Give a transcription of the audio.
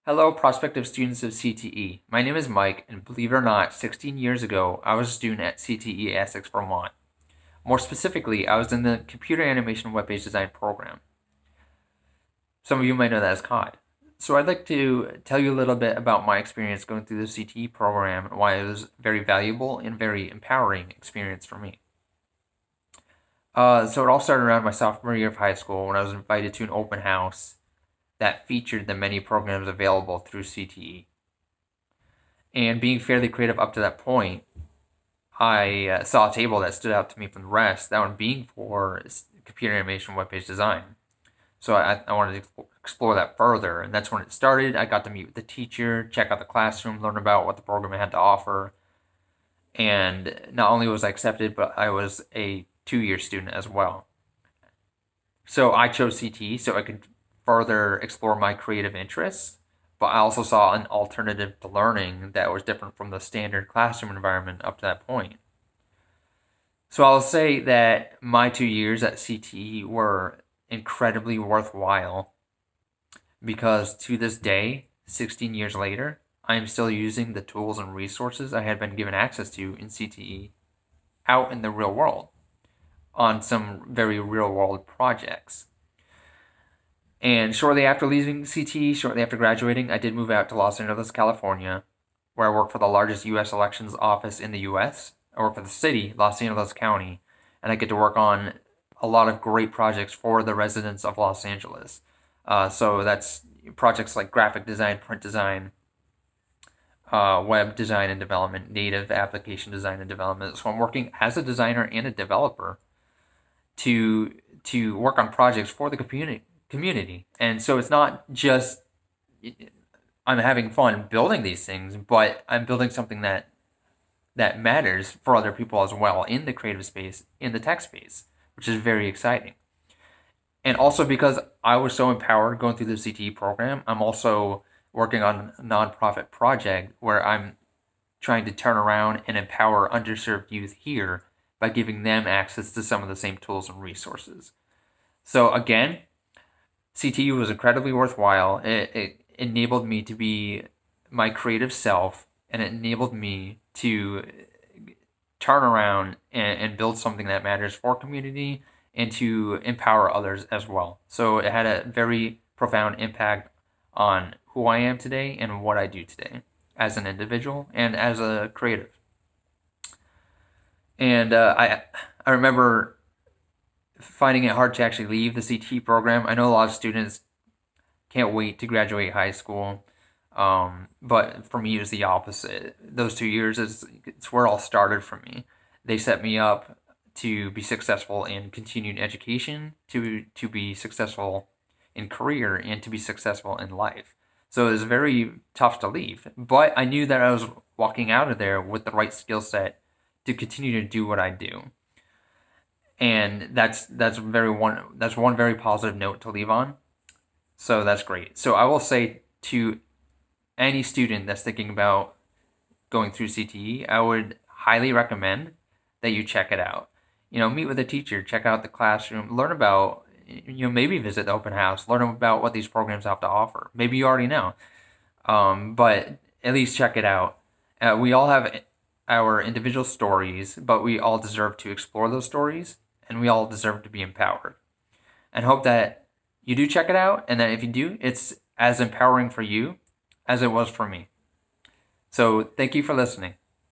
Hello, prospective students of CTE. My name is Mike, and believe it or not, 16 years ago, I was a student at CTE Essex, Vermont. More specifically, I was in the Computer Animation Web-Based Design program. Some of you might know that as CAWD. So I'd like to tell you a little bit about my experience going through the CTE program and why it was very valuable and very empowering experience for me. So it all started around my sophomore year of high school when I was invited to an open house that featured the many programs available through CTE. And being fairly creative up to that point, I saw a table that stood out to me from the rest, that one being for computer animation web-based design. So I wanted to explore that further, and that's when it started. I got to meet with the teacher, check out the classroom, learn about what the program had to offer. And not only was I accepted, but I was a 2-year student as well. So I chose CTE so I could further explore my creative interests, but I also saw an alternative to learning that was different from the standard classroom environment up to that point. So I'll say that my 2 years at CTE were incredibly worthwhile because to this day, 16 years later, I am still using the tools and resources I had been given access to in CTE out in the real world on some very real world projects. And shortly after leaving CTE, shortly after graduating, I did move out to Los Angeles, California, where I work for the largest U.S. elections office in the U.S. I work for the city, Los Angeles County, and I get to work on a lot of great projects for the residents of Los Angeles. So that's projects like graphic design, print design, web design and development, native application design and development. So I'm working as a designer and a developer to work on projects for the community. And so it's not just I'm having fun building these things, but I'm building something that matters for other people as well in the creative space, in the tech space, which is very exciting. And also because I was so empowered going through the CTE program, I'm also working on a nonprofit project where I'm trying to turn around and empower underserved youth here by giving them access to some of the same tools and resources. So again, CTE was incredibly worthwhile. It enabled me to be my creative self, and it enabled me to turn around and build something that matters for community and to empower others as well. So it had a very profound impact on who I am today and what I do today as an individual and as a creative. And I remember finding it hard to actually leave the CTE program. I know a lot of students can't wait to graduate high school, but for me it was the opposite. Those 2 years, it's where it all started for me. They set me up to be successful in continuing education, to be successful in career, and to be successful in life. So it was very tough to leave, but I knew that I was walking out of there with the right skill set to continue to do what I do. And that's one very positive note to leave on. So that's great. So I will say to any student that's thinking about going through CTE, I would highly recommend that you check it out. Meet with a teacher, check out the classroom, learn about, maybe visit the open house, learn about what these programs have to offer. Maybe you already know, but at least check it out. We all have our individual stories, but we all deserve to explore those stories, and we all deserve to be empowered. And hope that you do check it out, and that if you do, it's as empowering for you as it was for me. So thank you for listening.